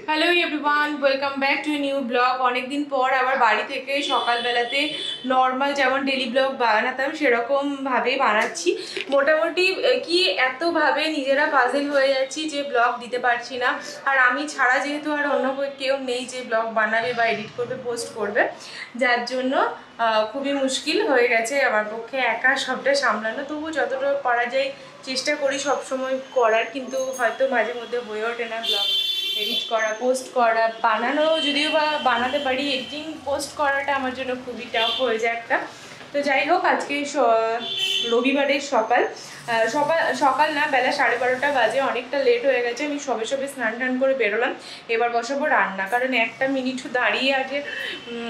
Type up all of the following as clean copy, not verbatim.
Hello everyone, welcome back to new blog. অনেকদিন পর আবার বাড়ি থেকে সকালবেলাতে নর্মাল যেমন ডেলি ব্লগ বানাতাম সেরকমভাবেই বানাচ্ছি। মোটামুটি কি এতভাবে নিজেরা পাজেল হয়ে যাচ্ছি যে ব্লগ দিতে পারছি না। আর আমি ছাড়া যেহেতু আর অন্য কেউ নেই যে ব্লগ বানাবে বা এডিট করবে, পোস্ট করবে, যার জন্য খুবই মুশকিল হয়ে গেছে আমার পক্ষে একা সবটা সামলানো। তবু যতটা করা যায় চেষ্টা করি সবসময় করার, কিন্তু হয়তো মাঝে মধ্যে হয়ে ওঠে না ব্লগ এডিট করা, পোস্ট করা। বানানো যদিও বা বানাতে পারি, এডিটিং পোস্ট করাটা আমার জন্য খুবই টাফ হয়ে যায় একটা। তো যাই হোক, আজকে রবিবারের সকাল সকাল না, বেলা 12:30 বাজে, অনেকটা লেট হয়ে গেছে। আমি সবে স্নান টান করে বেরোলাম। এবার বসাবো রান্না, কারণ একটা মিনিটও দাঁড়িয়ে আগে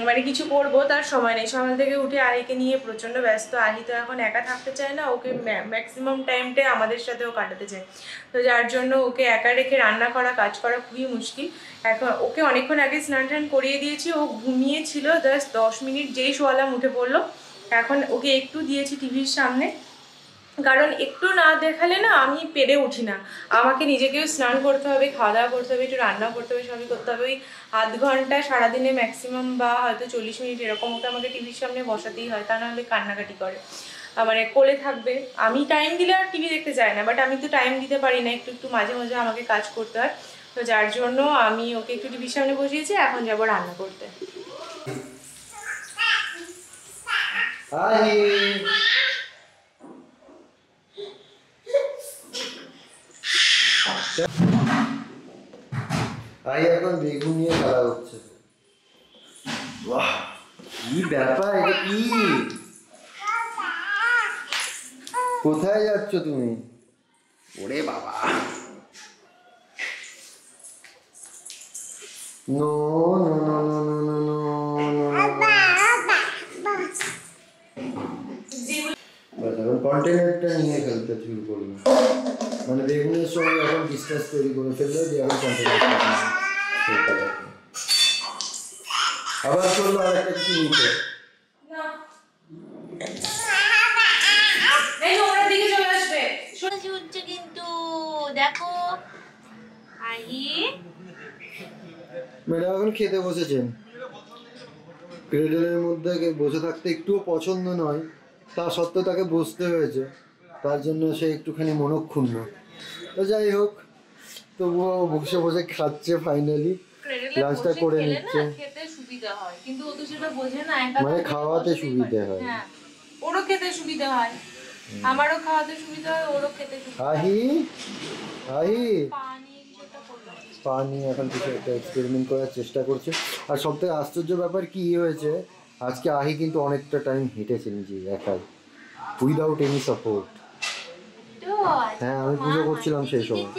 মানে কিছু করবো তার সময় নেই। সকাল থেকে উঠে আহিকে নিয়ে প্রচণ্ড ব্যস্ত। আহি তো এখন একা থাকতে চায় না, ওকে ম্যাক্সিমাম টাইমটাই আমাদের সাথেও কাটাতে চায়। তো যার জন্য ওকে একা রেখে রান্না করা, কাজ করা খুবই মুশকিল। এখন ওকে অনেকক্ষণ আগে স্নান টান করিয়ে দিয়েছি, ও ঘুমিয়েছিল। জাস্ট 10 মিনিট যেই শোয়ালাম উঠে পড়লো। এখন ওকে একটু দিয়েছি টিভির সামনে, কারণ একটু না দেখালে না আমি পেরে উঠি না। আমাকে নিজেকেও স্নান করতে হবে, খাওয়া দাওয়া করতে হবে, একটু রান্না করতে হবে, সবই করতে হবে। ওই আধ ঘন্টা সারাদিনে ম্যাক্সিমাম বা হয়তো 40 মিনিট এরকম ওকে আমাকে টিভির সামনে বসাতেই হয়, তা নাহলে কান্নাকাটি করে। মানে কোলে থাকবে। আমি টাইম দিলে আর টিভি দেখতে চাই না, বাট আমি তো টাইম দিতে পারি না, একটু একটু মাঝে মাঝে আমাকে কাজ করতে হয়। তো যার জন্য আমি ওকে একটু টিভির সামনে বসিয়েছি, এখন যাবো রান্না করতে। এখন বেগুন নিয়ে খেলা হচ্ছে। বাহ, কি ব্যাপার, এটা কি? কোথায় যাচ্ছ তুমি? ওরে বাবা, no no no no no no no no. এখন কন্টেনারটা নিয়ে খেলতে শুরু করলো, মানে বেগুনের সঙ্গে এখন ডিস্টেন্স তৈরি করে ফেললো, দিয়ে এখন কন্টেনারটা খেলতে পারবে। আবার চললো আর একটা কিছু নিতে। কিন্তু দেখো ম্যাডাম এখন খেতে বসেছেন। ক্রেডেলের মধ্যে বসে থাকতে একটুও পছন্দ নয়, তা সত্ত্বেও তাকে বসতে হয়েছে, তার জন্য সে একটুখানি মনক্ষুণ্ণ। তো যাই হোক, তবুও বসে বসে খাচ্ছে। ফাইনালি লাঞ্চটা করে নিচ্ছে, মানে খাওয়াতে সুবিধা হয়। ওরও খেতে সুবিধা হয়, আমারও খাওয়াতে সুবিধা হয়, ওরও খেতে সুবিধা হয়। আহি আহি পানি এখন কিছু একটা এক্সপেরিমেন্ট করার চেষ্টা করছে। আর সব থেকে আশ্চর্য ব্যাপার কি হয়েছে, আজকে আহি কিন্তু অনেকটা টাইম হেঁটেছে নিজে একাই, উইদাউট এনি সাপোর্ট। হ্যাঁ, আমি পুজো করছিলাম সেই সময়।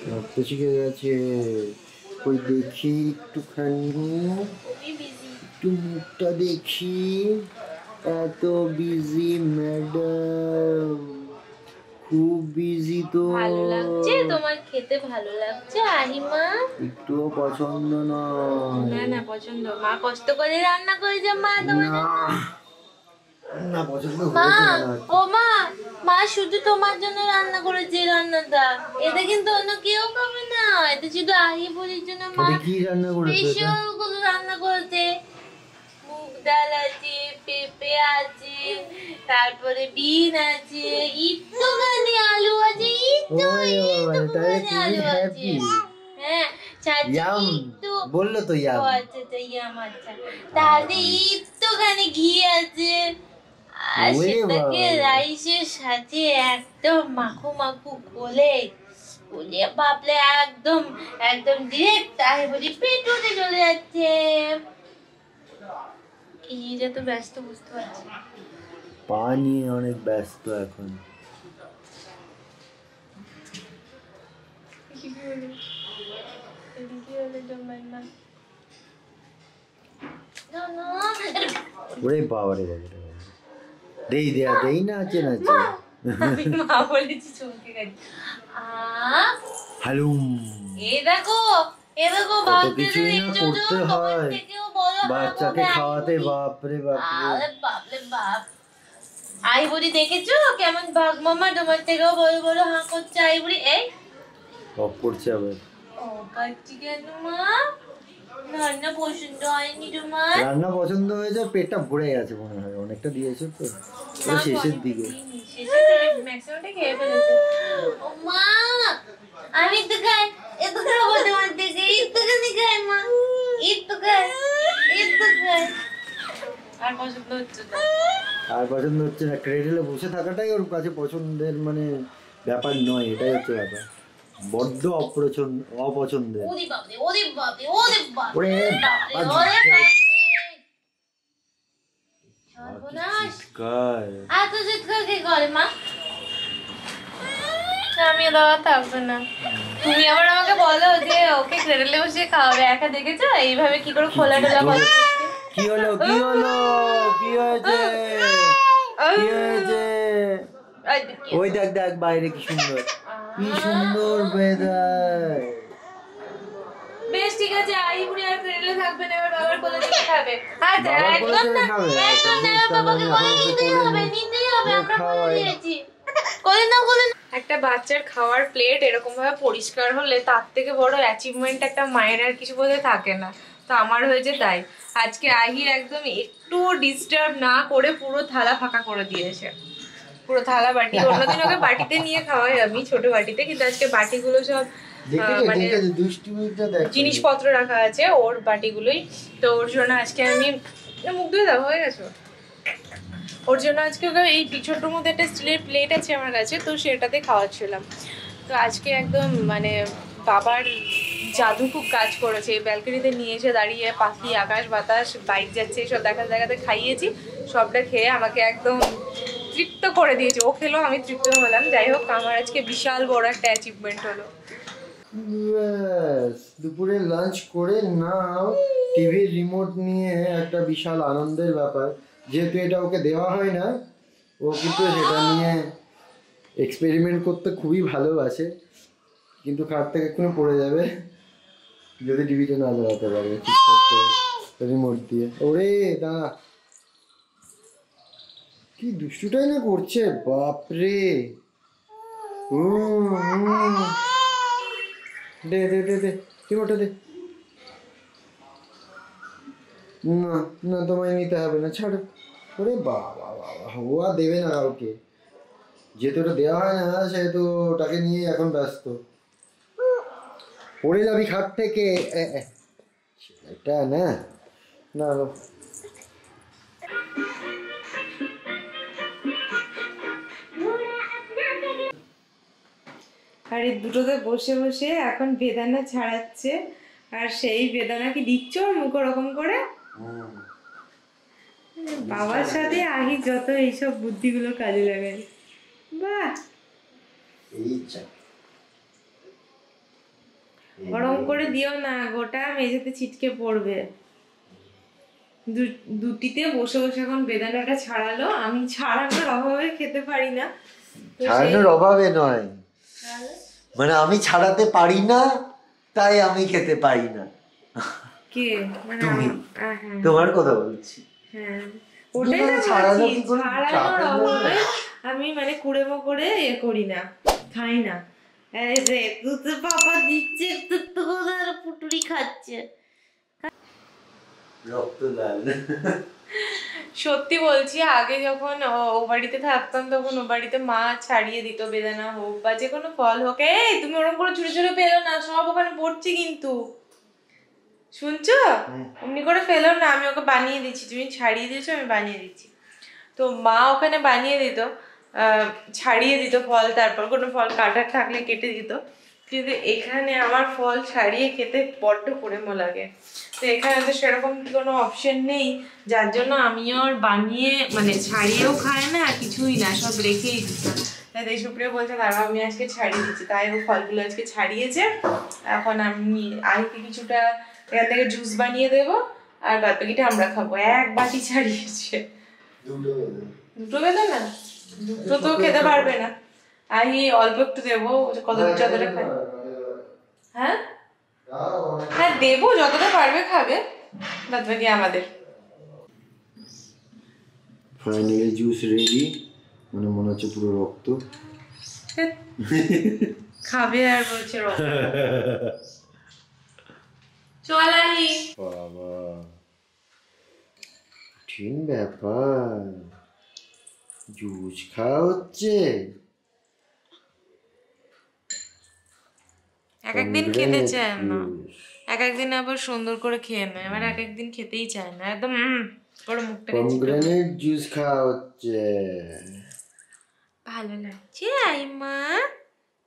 হাঁটতে শিখে গেছে। ওই দেখি একটুখানি, একটু মুখটা দেখি। এত বিজি ম্যাডাম, খুব বিজি তো। ভালো লাগছে তোমার খেতে? ভালো লাগছে আহিমা? একটুও পছন্দ নয়। না না, পছন্দ। মা কষ্ট করে রান্না করেছে, মা তোমার না পছন্দ মা। হয়েছে না। ও মা, মা শুধু তোমার জন্য রান্না করেছে রান্নাটা। এটা কিন্তু অন্য কেউ খাবে না, এটা শুধু আহি বলির জন্য মা কি রান্না করেছে? স্পেশাল করে রান্না করেছে। মুগ ডাল আছে, পেঁপে আছে, তারপরে বিন আছে, একটুখানি আলু আছে, একটুখানি আলু আছে। হ্যাঁ, বললো তো ইয়াম। আচ্ছা তো ইয়াম, আচ্ছা। তাহলে একটুখানি ঘি আছে, আর সেটাকে রাইসের সাথে একদম মাখো মাখো গোলে গোলে ভাবলে একদম একদম ডিরেক্ট তাই বলি পেটুতে চলে যাচ্ছে। কি যে তো ব্যস্ত, বুঝতে পারছি। পানি অনেক ব্যস্ত এখন। ওরে বাবা রে বাবা রে, দেই দেয়া দেই না আছে না আছে। মা বলেছি চলকে গেছি। হ্যালো, এই দেখো, এই দেখো, কিছুই না করতে হয় বাচ্চাকে খাওয়াতে। বাপরে বাপরে বাপরে বাপ। আই বুড়ি দেখেছো কেমন ভাগ মামা তোমার থেকেও বড় বড় হাঁ করছে? আই বুড়ি এই অফ করছে আবার। কাচ্চি কেন মা? রান্না পছন্দ হয়নি তোমার? রান্না পছন্দ হয়েছে, পেটটা ভরে গেছে মনে হয়, অনেকটা দিয়েছে তো শেষের দিকে। ম্যাক্সিমামটা খেয়ে ফেলেছে। ও মা, আমি তো খাই, এত খাবো তোমার থেকে, একটুখানি খাই মা, একটু খাই, একটু খাই। আর পছন্দ হচ্ছে না, আর পছন্দ হচ্ছে না। ক্রেডেলে বসে থাকাটাই ওর কাছে পছন্দের মানে ব্যাপার নয়, এটাই হচ্ছে ব্যাপার। বড্ড অপছন্দের। ওরে বাপরে, ওরে বাপরে, ওরে বাপরে, ওরে ওরে বাপরে। সর্বনাশ, এত চিৎকার কে করে মা? আমি দাওয়া থাকবে না। তুমি আবার আমাকে বলো যে ওকে ক্রেডেলে বসে খাওয়াবে, একা দেখেছো এইভাবে কি করে খোলা টোলা করে? কি হলো, কি হলো, কি হয়েছে, কি হয়েছে? ওই দেখ দেখ বাইরে কি সুন্দর, কি সুন্দর ওয়েদার। বেশ ঠিক আছে, আই বুড়ি আর ক্রেডেলে থাকবে না, এবার বাবার কোলে থেকে খাবে। আচ্ছা বাবার কোলে একদম থেকে না, খাবে? একদম না, বাবাকে কোলে নিতেই হবে, নিতেই হবে, আমরা বলে দিয়েছি। কোলে না, কোলে না। একটা বাচ্চার খাওয়ার প্লেট এরকম ভাবে পরিষ্কার হলে তার থেকে বড় অ্যাচিভমেন্ট একটা মায়ের আর কিছু বোধহয় থাকে না। তো আমার হয়েছে তাই, আজকে আহির একদম একটু ডিস্টার্ব না করে পুরো থালা ফাঁকা করে দিয়েছে, পুরো থালা বাটি। অন্যদিন ওকে বাটিতে নিয়ে খাওয়াই আমি, ছোট বাটিতে, কিন্তু আজকে বাটিগুলো সব মানে জিনিসপত্র রাখা আছে ওর বাটিগুলোই। তো ওর জন্য আজকে আমি মুখ ধুয়ে দেওয়া হয়ে গেছে, ওর জন্য আজকে ওকে এই ছোটোর মধ্যে একটা স্টিলের প্লেট আছে আমার কাছে, তো সেটাতে খাওয়াচ্ছিলাম। তো আজকে একদম মানে বাবার জাদু খুব কাজ করেছে। এই ব্যালকনিতে নিয়ে এসে দাঁড়িয়ে পাখি, আকাশ বাতাস, বাইক যাচ্ছে, সব দেখাতে দেখাতে খাইয়েছি। সবটা খেয়ে আমাকে একদম তৃপ্ত করে দিয়েছে। ও খেলো, আমি তৃপ্ত হলাম। যাই হোক, আমার আজকে বিশাল বড় একটা অ্যাচিভমেন্ট হলো। দুপুরে লাঞ্চ করে নাও, টিভির রিমোট নিয়ে একটা বিশাল আনন্দের ব্যাপার। যেহেতু এটা ওকে দেওয়া হয় না, ও কিন্তু সেটা নিয়ে এক্সপেরিমেন্ট করতে খুবই ভালোবাসে, কিন্তু খাট থেকে এক্ষুনি পড়ে যাবে যদি টিভিটা না চালাতে পারে ঠিকঠাক করে রিমোট দিয়ে। ওরে দাঁড়া, কি দুষ্টুটাই না করছে, বাপরে। দে দে দে দে রিমোটটা দে। না না, তোমায় নিতে হবে না, ছাড়ো। ওরে বাবা বাবা, ও আর দেবে না কাউকে, যেহেতু ওটা দেওয়া হয় না সেহেতু ওটাকে নিয়ে এখন ব্যস্ত। পড়ে যাবি খাট থেকে, এটা না না। আর এই দুটোতে বসে বসে এখন বেদানা ছাড়াচ্ছে, আর সেই বেদানা কি দিচ্ছ মুখ ওরকম করে। বাবার সাথে আহি যত এইসব বুদ্ধিগুলো কাজে লাগায়, বাহ। ওরকম করে দিও না, গোটা মেঝেতে ছিটকে পড়বে। দুটিতে বসে বসে এখন বেদানাটা ছাড়ালো। আমি ছাড়ানোর অভাবে খেতে পারি না। ছাড়ানোর অভাবে নয়, মানে আমি ছাড়াতে পারি না তাই আমি খেতে পারি না। কে মানে তুমি, তোমার কথা বলছি। হ্যাঁ, ওটাই তো ছাড়ানোর অভাবে আমি মানে কুড়েমো করে করি না, খাই না। এই রে তুই তো পাপা দিচ্ছে একটু করে, আর পুটুরি খাচ্ছে। রক্ত লাল। সত্যি বলছি, আগে যখন ও বাড়িতে থাকতাম তখন ও বাড়িতে মা ছাড়িয়ে দিত বেদানা হোক বা যে কোনো ফল হোক। এই তুমি ওরকম করে ছুটে ছুটে পেলো না, সব ওখানে পড়ছে কিন্তু, শুনছো? অমনি করে ফেলো না, আমি ওকে বানিয়ে দিচ্ছি। তুমি ছাড়িয়ে দিয়েছো, আমি বানিয়ে দিচ্ছি। তো মা ওখানে বানিয়ে দিত, ছাড়িয়ে দিত ফল, তারপর কোনো ফল কাটার থাকলে কেটে দিত। কিন্তু এখানে আমার ফল ছাড়িয়ে খেতে বড্ড কুড়েমো লাগে। তো এখানে তো সেরকম কোনো অপশন নেই, যার জন্য আমিও আর বানিয়ে মানে ছাড়িয়েও খাই না, কিছুই না, সব রেখেই দিত। তাই দেশপ্রিয় বলছে দাঁড়াও আমি আজকে ছাড়িয়ে দিচ্ছি। তাই ও ফলগুলো আজকে ছাড়িয়েছে। এখন আমি আইকে কিছুটা এখান থেকে জুস বানিয়ে দেবো, আর বাদ বাকিটা আমরা খাবো। এক বাটি ছাড়িয়েছে। দুটো বেদানা, দুটো তো খেতে পারবে না। আমি অল্প একটু দেবো, কত যতটা খাই। হ্যাঁ হ্যাঁ দেবো, যতটা পারবে খাবে, বাদ বাকি আমাদের। ফাইনালি জুস রেডি, মানে মনে হচ্ছে পুরো রক্ত খাবে আর বলছে রক্ত। চল আলি। বাবা কঠিন ব্যাপার, জুস খাওয়া হচ্ছে। এক একদিন খেতে চায় না, জুস এক একদিন আবার সুন্দর করে খেয়ে নেয়, আবার এক একদিন খেতেই চায় না, একদম করে মুখটাকে চিপে বসে। পমগ্রেনেট জুস খাওয়া হচ্ছে। ভালো লাগছে আইমা?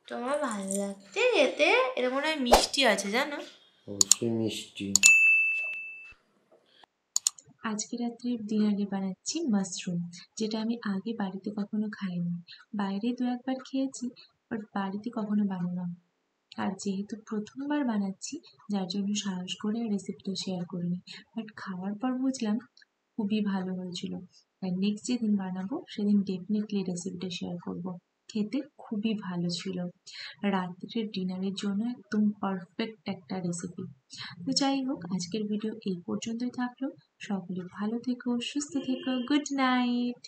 তোমার ভালো লাগছে খেতে? এটা মনে হয় মিষ্টি আছে জানো। অবশ্যই মিষ্টি। আজকে রাত্রে ডিনারে বানাচ্ছি মাশরুম, যেটা আমি আগে বাড়িতে কখনো খাইনি। বাইরে দু একবার খেয়েছি, বাট বাড়িতে কখনো বানানো। আর যেহেতু প্রথমবার বানাচ্ছি, যার জন্য সাহস করে রেসিপিটা শেয়ার করিনি, বাট খাওয়ার পর বুঝলাম খুবই ভালো হয়েছিল। আর নেক্সট যেদিন বানাবো সেদিন ডেফিনেটলি রেসিপিটা শেয়ার করব। খেতে খুবই ভালো ছিল, রাত্রের ডিনারের জন্য একদম পারফেক্ট একটা রেসিপি। তো যাই হোক, আজকের ভিডিও এই পর্যন্তই থাকলো। সকলে ভালো থেকো, সুস্থ থেকো, গুড নাইট।